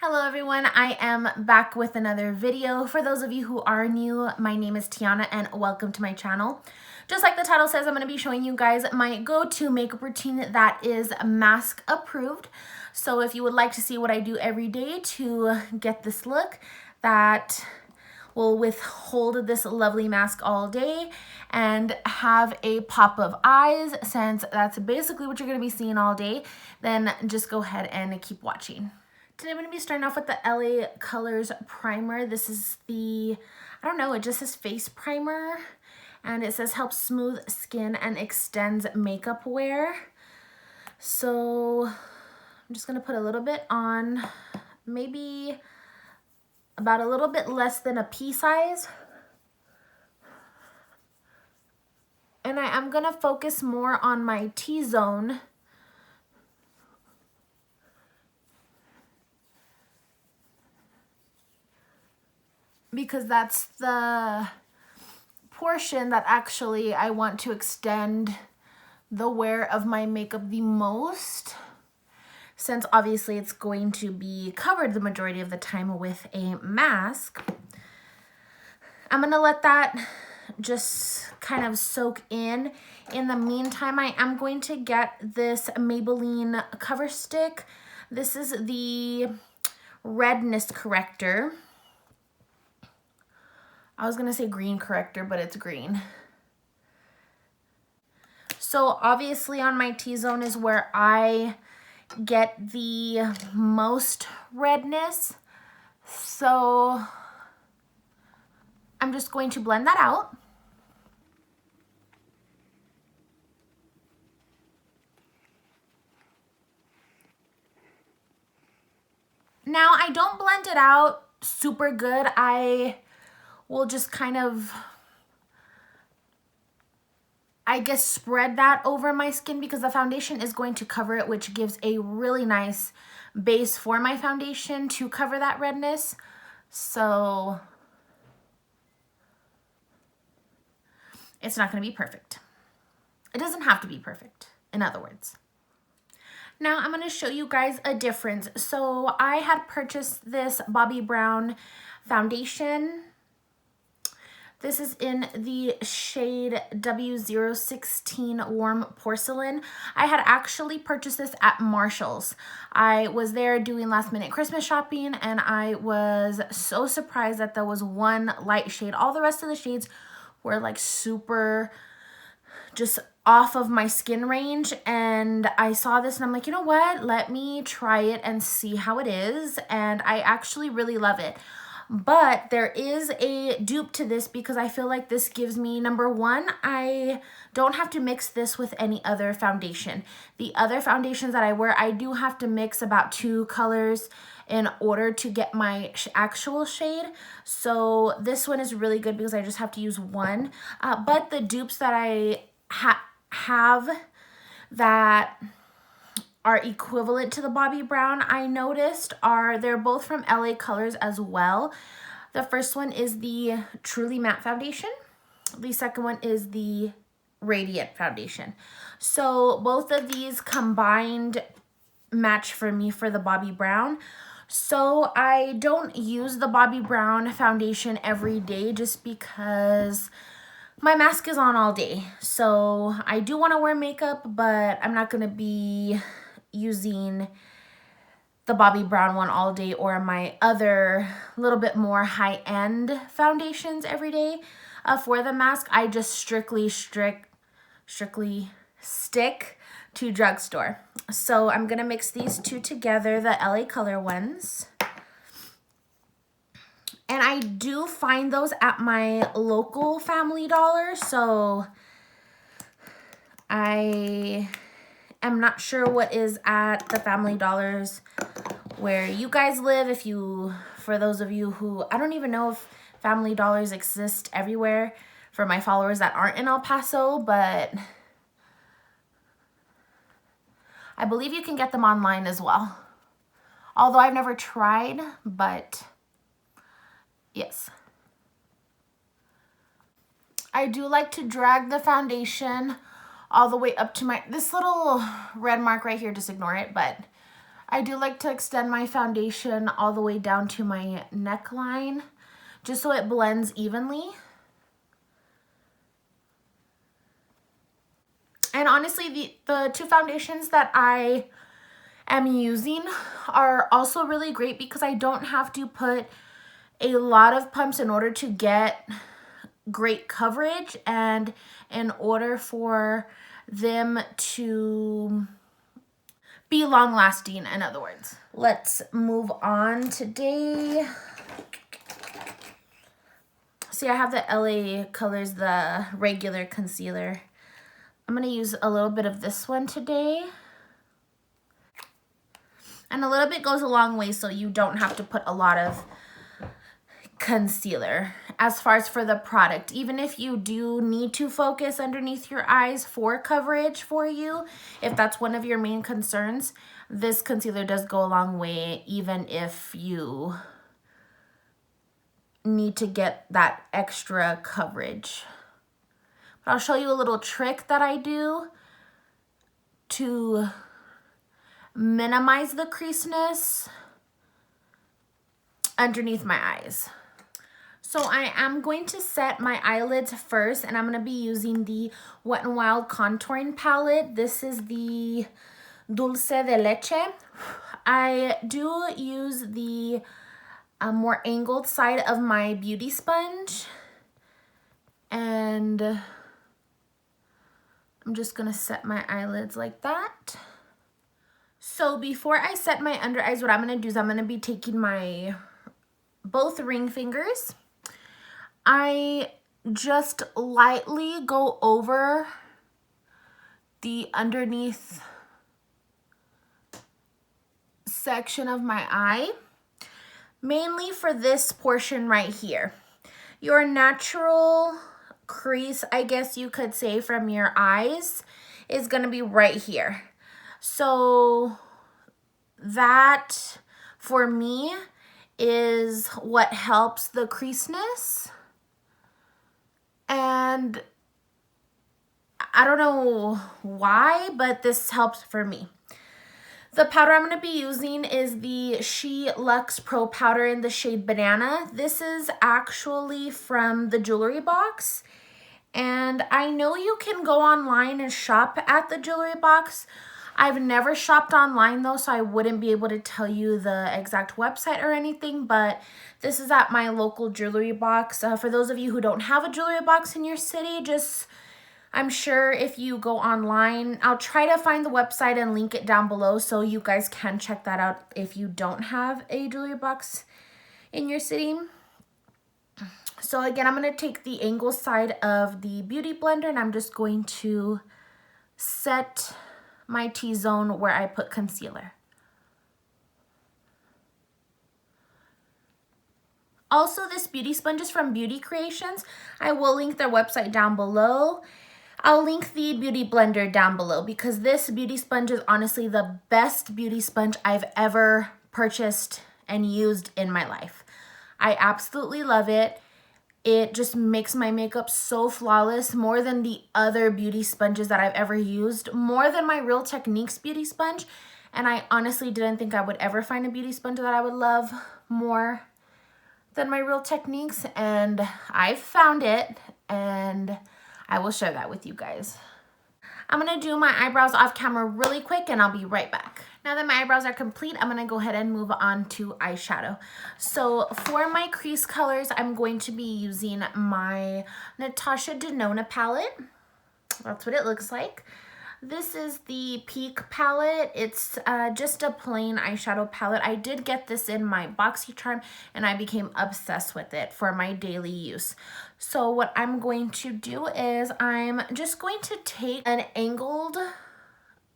Hello everyone, I am back with another video. For those of you who are new, my name is Tiana and welcome to my channel. Just like the title says, I'm going to be showing you guys my go-to makeup routine that is mask approved. So if you would like to see what I do every day to get this look that will withhold this lovely mask all day and have a pop of eyes, since that's basically what you're going to be seeing all day, then just go ahead and keep watching. Today I'm going to be starting off with the LA Colors primer. This is the, I don't know, it just says face primer, and it says helps smooth skin and extends makeup wear. So I'm just going to put a little bit on, maybe about a little bit less than a pea size. And I am going to focus more on my T-zone, because that's the portion that actually I want to extend the wear of my makeup the most, since obviously it's going to be covered the majority of the time with a mask. I'm gonna let that just kind of soak in. In the meantime, I am going to get this Maybelline cover stick. This is the redness corrector. I was gonna say green corrector, but it's green. So obviously on my T-zone is where I get the most redness. So I'm just going to blend that out. Now I don't blend it out super good. I will just kind of, I guess, spread that over my skin because the foundation is going to cover it, which gives a really nice base for my foundation to cover that redness. So it's not going to be perfect. It doesn't have to be perfect, in other words. Now I'm going to show you guys a difference. So I had purchased this Bobbi Brown foundation. This is in the shade W016 Warm Porcelain. I had actually purchased this at Marshall's. I was there doing last minute Christmas shopping and I was so surprised that there was one light shade. All the rest of the shades were like super just off of my skin range, and I saw this and I'm like, you know what? Let me try it and see how it is, and I actually really love it. But there is a dupe to this because I feel like this gives me, number one, I don't have to mix this with any other foundation. The other foundations that I wear, I do have to mix about 2 colors in order to get my actual shade. So this one is really good because I just have to use one. But the dupes that I have that are equivalent to the Bobbi Brown, I noticed they're both from LA Colors as well. The first one is the Truly Matte Foundation. The second one is the Radiant Foundation. So both of these combined match for me for the Bobbi Brown. So I don't use the Bobbi Brown foundation every day just because my mask is on all day. So I do want to wear makeup, but I'm not going to be using the Bobbi Brown one all day or my other little bit more high-end foundations every day. For the mask, I just strictly stick to drugstore. So I'm going to mix these two together, the LA Color ones. And I do find those at my local Family Dollar, so I am not sure what is at the Family Dollars where you guys live. For those of you who, I don't even know if Family Dollars exist everywhere for my followers that aren't in El Paso, but I believe you can get them online as well. Although I've never tried, but yes. I do like to drag the foundation all the way up to this little red mark right here, just ignore it, but I do like to extend my foundation all the way down to my neckline, just so it blends evenly. And honestly, the two foundations that I am using are also really great because I don't have to put a lot of pumps in order to get great coverage and in order for them to be long lasting, in other words. Let's move on today. See, I have the LA Colors, the regular concealer. I'm gonna use a little bit of this one today. And a little bit goes a long way, so you don't have to put a lot of concealer. As far as for the product, even if you do need to focus underneath your eyes for coverage for you, if that's one of your main concerns, this concealer does go a long way, even if you need to get that extra coverage. But I'll show you a little trick that I do to minimize the creasiness underneath my eyes. So I am going to set my eyelids first, and I'm going to be using the Wet n Wild contouring palette. This is the Dulce de Leche. I do use the more angled side of my beauty sponge, and I'm just going to set my eyelids like that. So before I set my under eyes, what I'm going to do is I'm going to be taking my both ring fingers. I just lightly go over the underneath section of my eye, mainly for this portion right here. Your natural crease, I guess you could say, from your eyes is going to be right here. So that, for me, is what helps the creasiness. And I don't know why, but this helps for me. The powder I'm going to be using is the She Luxe Pro Powder in the shade Banana. This is actually from the jewelry box. And I know you can go online and shop at the jewelry box. I've never shopped online though, so I wouldn't be able to tell you the exact website or anything, but this is at my local jewelry box. For those of you who don't have a jewelry box in your city, I'm sure if you go online, I'll try to find the website and link it down below so you guys can check that out if you don't have a jewelry box in your city. So again, I'm going to take the angle side of the Beauty Blender and I'm just going to set my T-zone where I put concealer. Also, this beauty sponge is from Beauty Creations. I will link their website down below. I'll link the Beauty Blender down below because this beauty sponge is honestly the best beauty sponge I've ever purchased and used in my life. I absolutely love it. It just makes my makeup so flawless, more than the other beauty sponges that I've ever used, more than my Real Techniques beauty sponge. And I honestly didn't think I would ever find a beauty sponge that I would love more than my Real Techniques. And I've found it, and I will share that with you guys. I'm going to do my eyebrows off camera really quick and I'll be right back. Now that my eyebrows are complete, I'm going to go ahead and move on to eyeshadow. So for my crease colors, I'm going to be using my Natasha Denona palette. That's what it looks like. This is the Peak palette. It's just a plain eyeshadow palette. I did get this in my BoxyCharm and I became obsessed with it for my daily use. So what I'm going to do is I'm just going to take an angled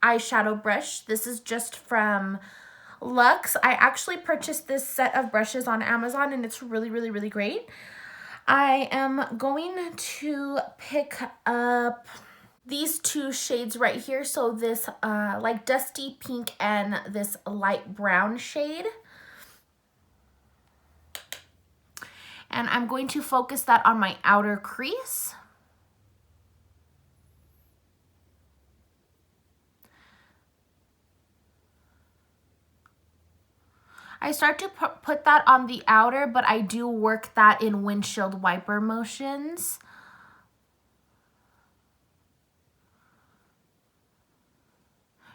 eyeshadow brush. This is just from Luxe. I actually purchased this set of brushes on Amazon and it's really, really, really great. I am going to pick up these two shades right here. So this like dusty pink and this light brown shade. And I'm going to focus that on my outer crease. I start to put that on the outer, but I do work that in windshield wiper motions.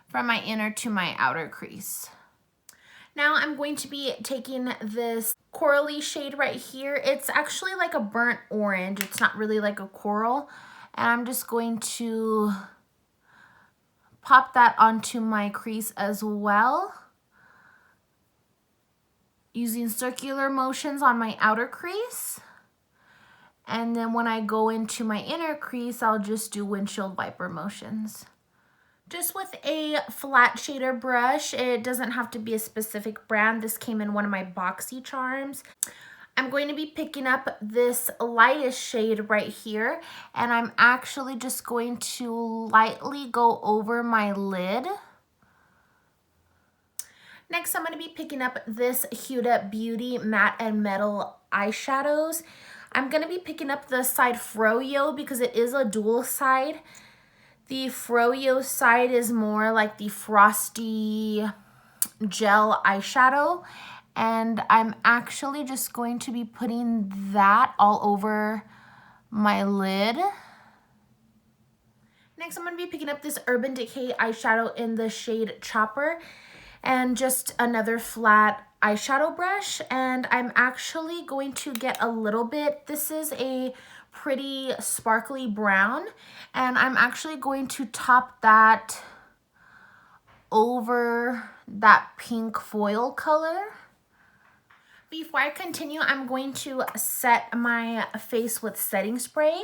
From my inner to my outer crease. Now I'm going to be taking this corally shade right here. It's actually like a burnt orange. It's not really like a coral. And I'm just going to pop that onto my crease as well, using circular motions on my outer crease. And then when I go into my inner crease, I'll just do windshield wiper motions. Just with a flat shader brush. It doesn't have to be a specific brand. This came in one of my boxy charms. I'm going to be picking up this lightest shade right here, and I'm actually just going to lightly go over my lid. Next, I'm going to be picking up this Huda Beauty Matte and Metal eyeshadows. I'm going to be picking up the side Froyo because it is a dual side. The Froyo side is more like the frosty gel eyeshadow. And I'm actually just going to be putting that all over my lid. Next, I'm going to be picking up this Urban Decay eyeshadow in the shade Chopper and just another flat eyeshadow brush. And I'm actually going to get a little bit, this is a pretty sparkly brown, and I'm actually going to top that over that pink foil color. Before I continue, I'm going to set my face with setting spray.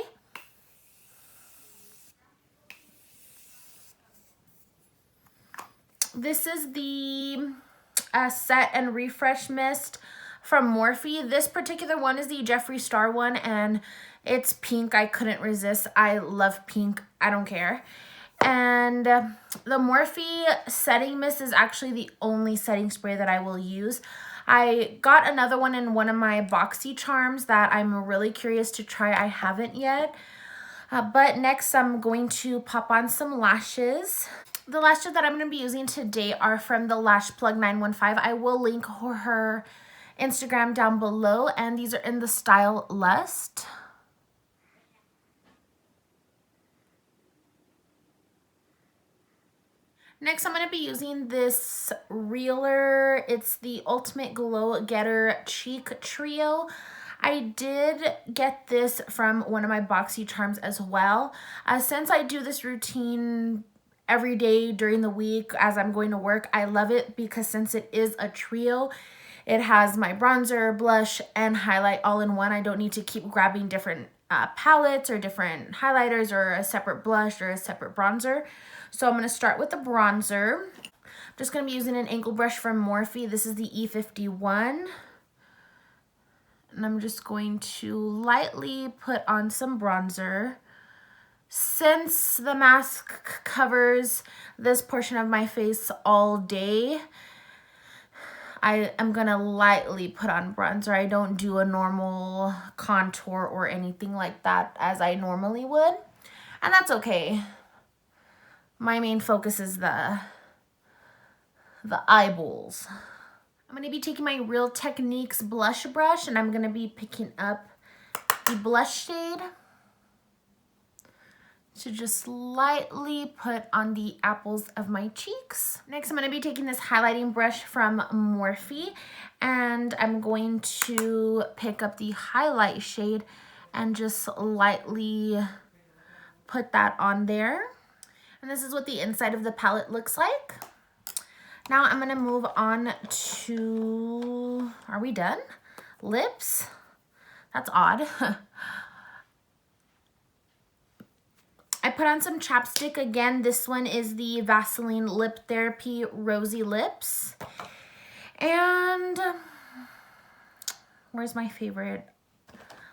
This is the Set and Refresh Mist from Morphe. This particular one is the Jeffree Star one, and it's pink. I couldn't resist. I love pink. I don't care. And the Morphe setting mist is actually the only setting spray that I will use. I got another one in one of my boxy charms that I'm really curious to try. I haven't yet. But next I'm going to pop on some lashes. The lashes that I'm going to be using today are from the Lash Plug 915. I will link her Instagram down below, and these are in the style Lust. Next, I'm going to be using this Reeler. It's the Ultimate Glow Getter Cheek Trio. I did get this from one of my boxy charms as well. Since I do this routine every day during the week as I'm going to work, I love it because since it is a trio, it has my bronzer, blush, and highlight all in one. I don't need to keep grabbing different palettes or different highlighters or a separate blush or a separate bronzer. So I'm going to start with the bronzer. I'm just going to be using an angle brush from Morphe. This is the E51. And I'm just going to lightly put on some bronzer. Since the mask covers this portion of my face all day, I am going to lightly put on bronzer. I don't do a normal contour or anything like that as I normally would. And that's okay. My main focus is the eyeballs. I'm going to be taking my Real Techniques blush brush, and I'm going to be picking up the blush shade to just lightly put on the apples of my cheeks. Next, I'm going to be taking this highlighting brush from Morphe, and I'm going to pick up the highlight shade and just lightly put that on there. And this is what the inside of the palette looks like. Now I'm going to move on to, are we done? Lips? That's odd. I put on some chapstick again. This one is the Vaseline Lip Therapy Rosy Lips. And where's my favorite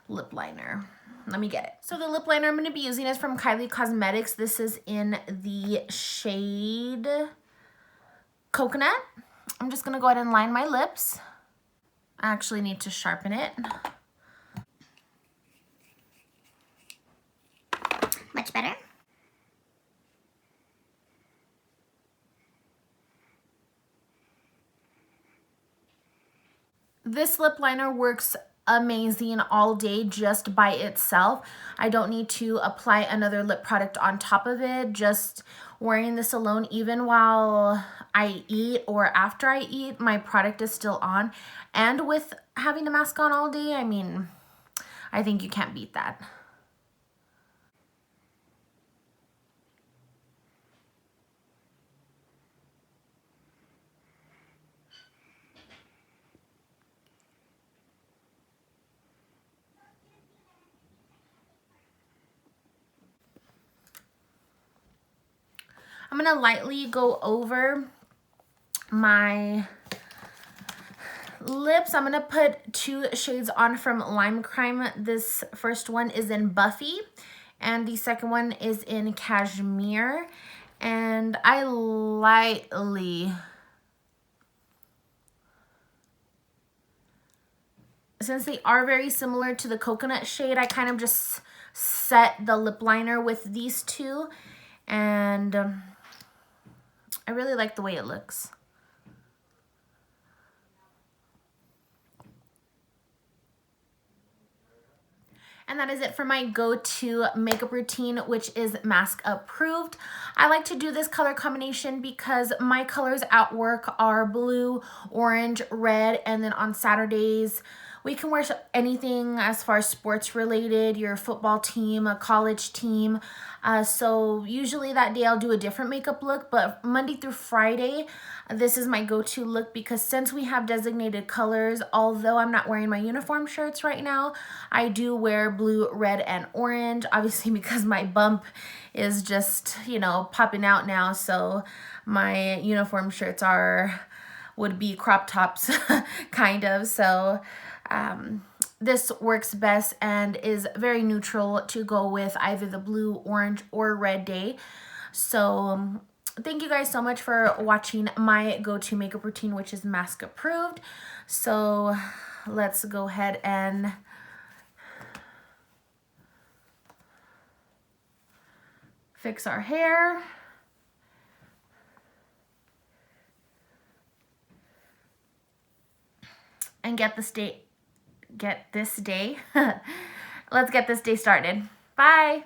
lip liner? Let me get it. So the lip liner I'm going to be using is from Kylie Cosmetics. This is in the shade Coconut. I'm just going to go ahead and line my lips. I actually need to sharpen it. Much better. This lip liner works amazing all day just by itself. I don't need to apply another lip product on top of it. Just wearing this alone, even while I eat or after I eat, my product is still on. And with having a mask on all day, I mean, I think you can't beat that. I'm gonna lightly go over my lips. I'm gonna put 2 shades on from Lime Crime. This first one is in Buffy and the second one is in Cashmere. And I lightly, since they are very similar to the coconut shade, I kind of just set the lip liner with these two, and I really like the way it looks. And that is it for my go-to makeup routine, which is mask approved. I like to do this color combination because my colors at work are blue, orange, red, and then on Saturdays, we can wear anything as far as sports related, your football team, a college team. So usually that day I'll do a different makeup look, but Monday through Friday, this is my go-to look because since we have designated colors, although I'm not wearing my uniform shirts right now, I do wear blue, red, and orange, obviously because my bump is just, you know, popping out now. So my uniform shirts would be crop tops kind of. So this works best and is very neutral to go with either the blue, orange, or red day. So thank you guys so much for watching my go-to makeup routine, which is mask approved. So let's go ahead and fix our hair. And let's get this day started. Bye.